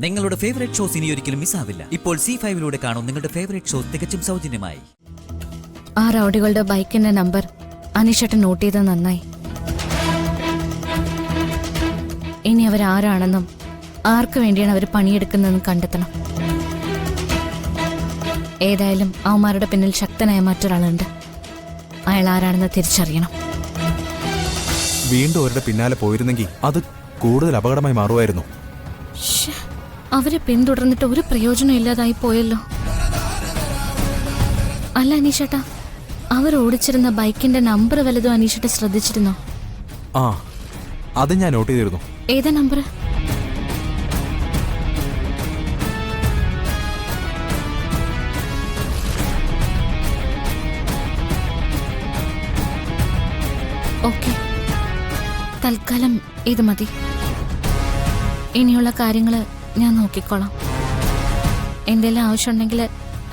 നിങ്ങളുടെ favourite shows ഇനി ഒരിക്കലും മിസ്സാവില്ല. ഇപ്പോൾ C5 കാണും നിങ്ങളുടെ ഫേവറേറ്റ് ഷോസ് തികച്ചും സൗജന്യമായി. ആ റൗഡികളുടെ ബൈക്കിന്റെ നമ്പർ അനീഷേട്ടൻ നോട്ട് ചെയ്തത് നന്നായി. ഇനി അവരാരാണെന്നും ആർക്കു വേണ്ടിയാണ് അവർ പണിയെടുക്കുന്നതെന്നും കണ്ടെത്തണം. ഏതായാലും അവന്മാരുടെ പിന്നിൽ ശക്തനായ മറ്റൊരാളുണ്ട്. അയാൾ ആരാണെന്ന് തിരിച്ചറിയണം. വീണ്ടും അവരുടെ പിന്നാലെ പോയിരുന്നെങ്കിൽ അത് കൂടുതൽ അപകടമായി മാറുമായിരുന്നു. അവരെ പിന്തുടർന്നിട്ട് ഒരു പ്രയോജനം ഇല്ലാതായി പോയല്ലോ. അല്ല അനീഷേട്ടാ, അവർ ഓടിച്ചിരുന്ന ബൈക്കിന്റെ നമ്പർ വല്ലതും അനീഷേട്ട ശ്രദ്ധിച്ചിരുന്നോ? ആ, അത് ഞാൻ നോട്ട് ചെയ്തിരുന്നു. ഏതാ നമ്പർ? ഓക്കെ, തൽക്കാലം ഇത് മതി. ഇനിയുള്ള കാര്യങ്ങള് ഞാൻ നോക്കിക്കോളാം. എന്തെല്ലാം ആവശ്യമുണ്ടെങ്കിൽ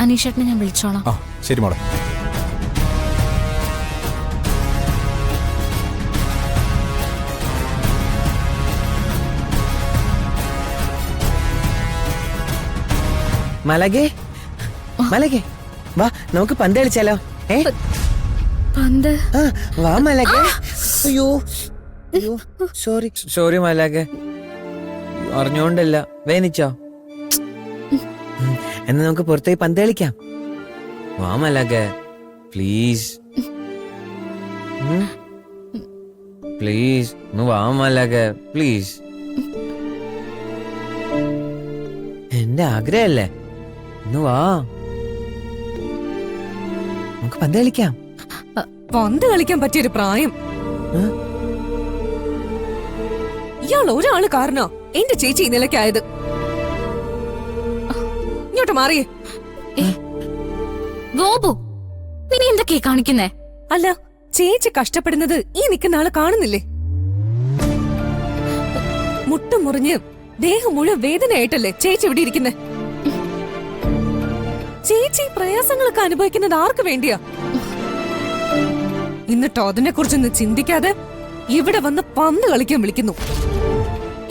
അനീഷേട്ടനെ ഞാൻ വിളിച്ചോളാം. ആ ശരി മോളെ. മലകെ മലകെ വാ, നമുക്ക് പന്ത് കളിച്ചാലോ? പന്ത്? വാ മലകെ. അയ്യോ അയ്യോ, സോറി സോറി മലകെ, അറിഞ്ഞോണ്ടല്ല. വേനിച്ചോ? എന്നാ നമുക്ക് പുറത്തേക്ക് പന്ത് കളിക്കാം. വാ മലകെ, പ്ലീസ് പ്ലീസ്, ഒന്ന് വാ മലകെ, പ്ലീസ്. എന്റെ ആഗ്രഹല്ലേ, ഒന്ന് വാ, നമുക്ക് പന്ത് കളിക്കാം. പന്ത് കളിക്കാൻ പറ്റിയൊരു പ്രായം ഇയാൾ ഒരാള് കാരണോ എന്റെ ചേച്ചി നിലയ്ക്കായത്. ഇങ്ങോട്ട് മാറിയേ. ഗോപു, നീ എന്തൊക്കെയാ കാണിക്കുന്നേ? അല്ല, ചേച്ചി കഷ്ടപ്പെടുന്നത് ഈ നിൽക്കുന്ന ആള് കാണുന്നില്ലേ? മുട്ടും മുറിഞ്ഞ് ദേഹം മുഴുവൻ വേദനയായിട്ടല്ലേ ചേച്ചി ഇവിടെ ഇരിക്കുന്നേ? ചേച്ചി പ്രയാസങ്ങളൊക്കെ അനുഭവിക്കുന്നത് ആർക്ക് വേണ്ടിയാ? എന്നിട്ടോ അതിനെ കുറിച്ചൊന്ന് ചിന്തിക്കാതെ ഇവിടെ വന്ന് പന്ത് കളിക്കാൻ വിളിക്കുന്നു.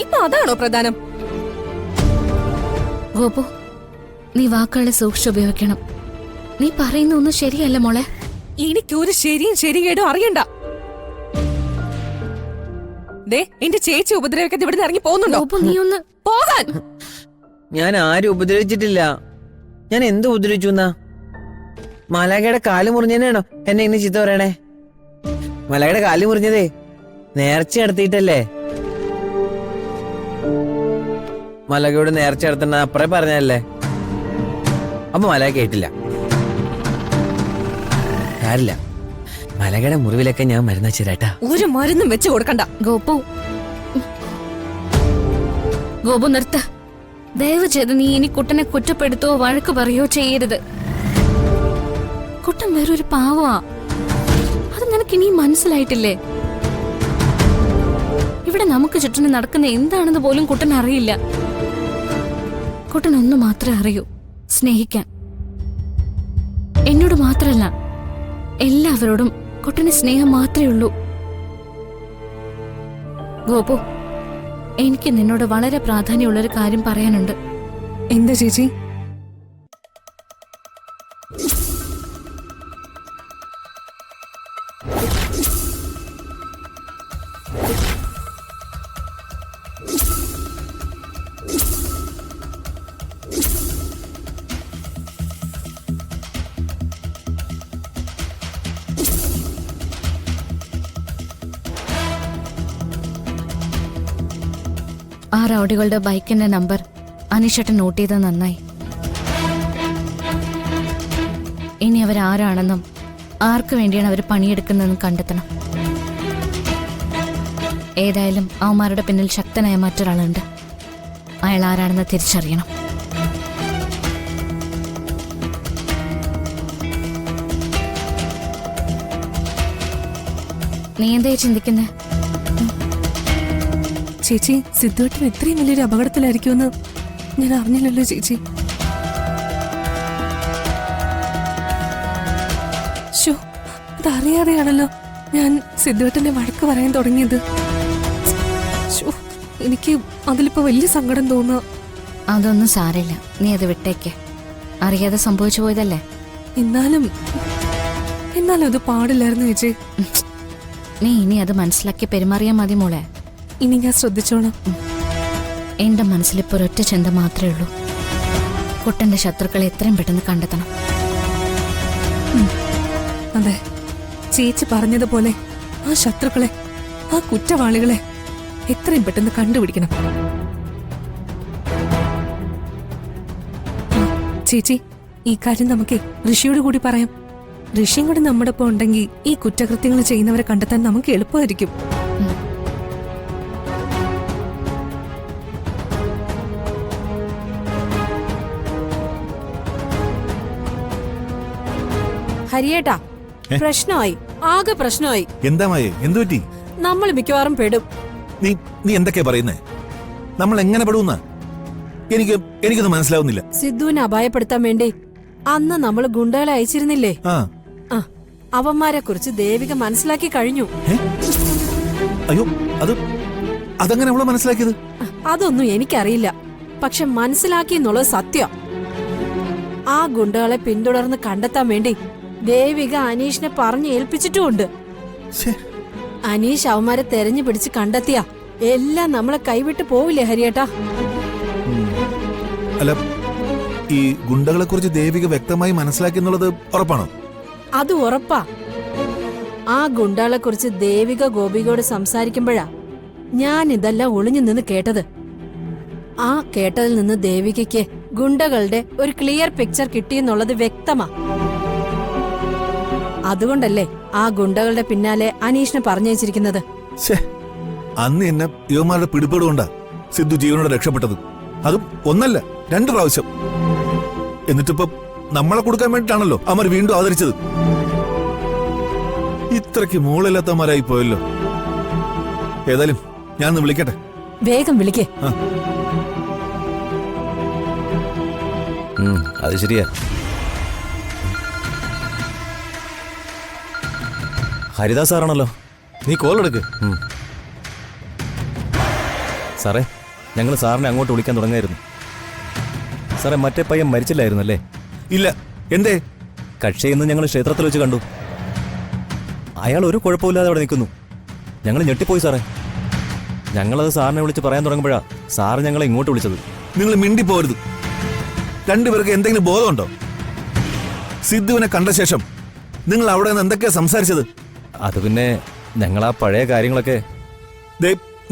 ഇപ്പൊ അതാണോ പ്രധാനം? ഗോപു, നീ വാക്കുകളെ സൂക്ഷിച്ചുപയോഗിക്കണം. നീ പറയുന്ന ഒന്നും ശരിയല്ല മോളെ. എനിക്കൊരു ശരിയും ശരികേടും അറിയണ്ട. ദേ, എന്റെ ചേച്ചി ഉപദ്രവിക്കാതെ ഇവിടെ ഇറങ്ങി പോകുന്നുണ്ടോ? ഗോപു, നീ ഒന്ന് പോകാൻ. ഞാൻ ആരും ഉപദ്രവിച്ചിട്ടില്ല. ഞാൻ എന്ത് ഉപദ്രവിച്ചു എന്നാ? മലകയുടെ കാല് മുറിഞ്ഞതിനാണോ എന്നെ ഇന്ന് ചീത്ത പറയണേ? മലകയുടെ കാല് മുറിഞ്ഞതേ നേർച്ച നടത്തിയിട്ടല്ലേ? മലകയോട് നേർച്ച നടത്തണ അപ്പറേ പറഞ്ഞല്ലേ? അപ്പൊ മലക കേട്ടില്ല. കാര്യമില്ല, മലകയുടെ മുറിവിലൊക്കെ ഞാൻ മരുന്ന് വെച്ചേരാട്ടാ. ഒരു മരുന്നും വെച്ച് കൊടുക്കണ്ട. ഗോപു, ഗോപു നിർത്ത്. ദയവ് ചെയ്ത് നീ ഇനി കുട്ടനെ കുറ്റപ്പെടുത്തുവോ വഴക്ക് പറയോ ചെയ്യരുത്. കുട്ടൻ വേറൊരു പാവമാ. അത് നിനക്ക് ഇനി മനസ്സിലായിട്ടില്ലേ? ഇവിടെ നമുക്ക് ചുറ്റിന് നടക്കുന്ന എന്താണെന്ന് പോലും കുട്ടൻ അറിയില്ല. കുട്ടൻ ഒന്ന് മാത്രമേ അറിയൂ, സ്നേഹിക്കാൻ. എന്നോട് മാത്രല്ല, എല്ലാവരോടും കുട്ടന് സ്നേഹം മാത്രമേ ഉള്ളൂ. ഗോപു, എനിക്ക് നിന്നോട് വളരെ പ്രാധാന്യമുള്ളൊരു കാര്യം പറയാനുണ്ട്. എന്താ ചേച്ചി? ആ റൗഡികളുടെ ബൈക്കിന്റെ നമ്പർ അനീഷേട്ടൻ നോട്ട് ചെയ്തത് നന്നായി. ഇനി അവരാരാണെന്നും ആർക്കു വേണ്ടിയാണ് അവർ പണിയെടുക്കുന്നതെന്നും കണ്ടെത്തണം. ഏതായാലും അവന്മാരുടെ പിന്നിൽ ശക്തനായ മറ്റൊരാളുണ്ട്. അയാൾ ആരാണെന്ന് തിരിച്ചറിയണം. നീ എന്താ ചിന്തിക്കുന്നേ? ചേച്ചി, സിദ്ധുവേട്ടൻ ഇത്രയും വലിയൊരു അപകടത്തിലായിരിക്കുമെന്ന് ഞാൻ അറിഞ്ഞില്ലല്ലോ ചേച്ചി. അതറിയാതെയാണല്ലോ ഞാൻ സിദ്ധുവേട്ടന്റെ വഴക്ക് പറയാൻ തുടങ്ങിയത്. എനിക്ക് അതിലിപ്പോ വലിയ സങ്കടം തോന്നുക. അതൊന്നും സാരമില്ല, നീ അത് വിട്ടേക്ക്. അറിയാതെ സംഭവിച്ചു പോയതല്ലേ. എന്നാലും അത് പാടില്ലായിരുന്നു ചേച്ചി. നീ ഇനി അത് മനസ്സിലാക്കി പെരുമാറിയാ മതി മോളെ. ഇനി ഞാൻ ശ്രദ്ധിച്ചോളാം. എന്റെ മനസ്സിലിപ്പോ ഒരൊറ്റ ചിന്ത മാത്രമേ ഉള്ളൂ, കുട്ടന്റെ ശത്രുക്കളെ എത്രയും പെട്ടെന്ന് കണ്ടെത്തണം. അതെ, ചേച്ചി പറഞ്ഞതുപോലെ ആ ശത്രുക്കളെ, ആ കുറ്റവാളികളെ എത്രയും പെട്ടെന്ന് കണ്ടുപിടിക്കണം. ചേച്ചി, ഈ കാര്യം നമുക്ക് ഋഷിയോട് കൂടി പറയാം. ഋഷിയും കൂടി നമ്മുടെ ഒപ്പം ഉണ്ടെങ്കിൽ ഈ കുറ്റകൃത്യങ്ങൾ ചെയ്യുന്നവരെ കണ്ടെത്താൻ നമുക്ക് എളുപ്പമായിരിക്കും. ഹരിയേട്ടാ, പ്രശ്നമായി, ആകെ പ്രശ്നമായി. എന്താ മായേ, എന്തു പറ്റി? നമ്മൾ മിക്കവാറും പെടും. നീ എന്തൊക്കെയാ പറയുന്നേ? നമ്മൾ എങ്ങനെ പെടുന്ന? എനിക്കൊന്നും മനസ്സിലാവുന്നില്ല. സിദ്ധുവിനെ അപായപ്പെടുത്താൻ വേണ്ടി അന്ന് നമ്മൾ ഗുണ്ടകളെ അയച്ചിരുന്നില്ലേ? ആ അവന്മാരെ കുറിച്ച് ദേവിക മനസ്സിലാക്കി കഴിഞ്ഞു. അയ്യോ, അതങ്ങനെ അവള് മനസ്സിലാക്കിയത്? അതൊന്നും എനിക്കറിയില്ല, പക്ഷെ മനസ്സിലാക്കി എന്നുള്ളത് സത്യം. ആ ഗുണ്ടകളെ പിന്തുടർന്ന് കണ്ടെത്താൻ വേണ്ടി ദേവിക അനീഷിനെ പറഞ്ഞു ഏൽപ്പിച്ചിട്ടുമുണ്ട്. അനീഷ് അവന്മാരെ തെരഞ്ഞു പിടിച്ച് കണ്ടെത്തിയ എല്ലാം നമ്മളെ കൈവിട്ട് പോവില്ലേ ഹരിയേട്ടാ? അല്ല, ഈ ഗുണ്ടകളെ കുറിച്ച് ദേവിക വ്യക്തമായി മനസ്സിലാക്കി എന്നുള്ളത് ഉറപ്പാണോ? അത് ഉറപ്പാ. ആ ഗുണ്ടകളെ കുറിച്ച് ദേവിക ഗോപികയോട് സംസാരിക്കുമ്പോഴാ ഞാൻ ഇതെല്ലാം ഒളിഞ്ഞു നിന്ന് കേട്ടത്. ആ കേട്ടതിൽ നിന്ന് ദേവികയ്ക്ക് ഗുണ്ടകളുടെ ഒരു ക്ലിയർ പിക്ചർ കിട്ടിയെന്നുള്ളത് വ്യക്തമാ. അതുകൊണ്ടല്ലേ ആ ഗുണ്ടകളുടെ പിന്നാലെ അനീഷിനെ പറഞ്ഞയച്ചിരിക്കുന്നത്. അന്ന് എന്നെ യുവമാരുടെ പിടിപെടുകൊണ്ടാ സിദ്ധു ജീവനോടെ രക്ഷപ്പെട്ടത്. അതും ഒന്നല്ല, 2 പ്രാവശ്യം. എന്നിട്ടിപ്പോ നമ്മളെ കൊടുക്കാൻ വേണ്ടിട്ടാണല്ലോ അവർ വീണ്ടും ആദരിച്ചത്. ഇത്രയ്ക്ക് മോളില്ലാത്തമാരായി പോയല്ലോ. ഏതായാലും ഞാൻ വിളിക്കട്ടെ. വേഗം വിളിക്കേ. അത് ശരിയാ. ഹരിദാസ് സാറാണല്ലോ. നീ കോൾ എടുക്ക്. സാറേ, ഞങ്ങൾ സാറിനെ അങ്ങോട്ട് വിളിക്കാൻ തുടങ്ങായിരുന്നു. സാറേ, മറ്റേ പയ്യൻ മരിച്ചില്ലായിരുന്നല്ലേ? ഇല്ല. എന്തേ? കക്ഷിയെന്ന് ഞങ്ങൾ ക്ഷേത്രത്തിൽ വെച്ച് കണ്ടു. അയാൾ ഒരു കുഴപ്പമില്ലാതെ അവിടെ നിൽക്കുന്നു. ഞങ്ങൾ ഞെട്ടിപ്പോയി സാറേ. ഞങ്ങളത് സാറിനെ വിളിച്ച് പറയാൻ തുടങ്ങുമ്പോഴാ സാറ് ഞങ്ങളെ ഇങ്ങോട്ട് വിളിച്ചത്. നിങ്ങൾ മിണ്ടിപ്പോരുത്. 2 പേർക്ക് എന്തെങ്കിലും ബോധമുണ്ടോ? സിദ്ധുവിനെ കണ്ട ശേഷം നിങ്ങൾ അവിടെ നിന്ന് എന്തൊക്കെയാ സംസാരിച്ചത്? അത് പിന്നെ ഞങ്ങൾ ആ പഴയ കാര്യങ്ങളൊക്കെ.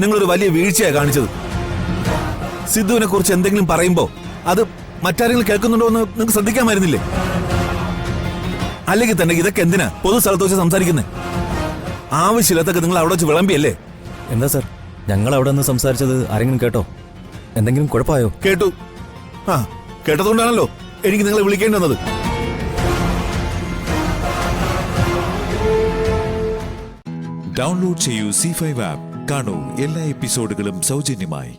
നിങ്ങളൊരു വലിയ വീഴ്ചയാ കാണിച്ചത്. സിദ്ധുവിനെ കുറിച്ച് എന്തെങ്കിലും പറയുമ്പോ അത് മറ്റാരെങ്കിലും കേൾക്കുന്നുണ്ടോ എന്ന് നിങ്ങൾക്ക് ശ്രദ്ധിക്കാമായിരുന്നില്ലേ? അല്ലെങ്കിൽ തന്നെ ഇതൊക്കെ എന്തിനാ പൊതു സ്ഥലത്ത് വെച്ച് സംസാരിക്കുന്നേ? ആവശ്യമില്ലാത്തൊക്കെ നിങ്ങൾ അവിടെ വെച്ച് വിളമ്പിയല്ലേ? എന്താ സാർ, ഞങ്ങൾ അവിടെ നിന്ന് സംസാരിച്ചത് ആരെങ്കിലും കേട്ടോ? എന്തെങ്കിലും കുഴപ്പമായോ? കേട്ടു. കേട്ടതുകൊണ്ടാണല്ലോ എനിക്ക് നിങ്ങളെ വിളിക്കേണ്ടി വന്നത്. ഡൗൺലോഡ് ചെയ്യൂ C5 ആപ്പ്. കാണൂ എല്ലാ എപ്പിസോഡുകളും സൗജന്യമായി.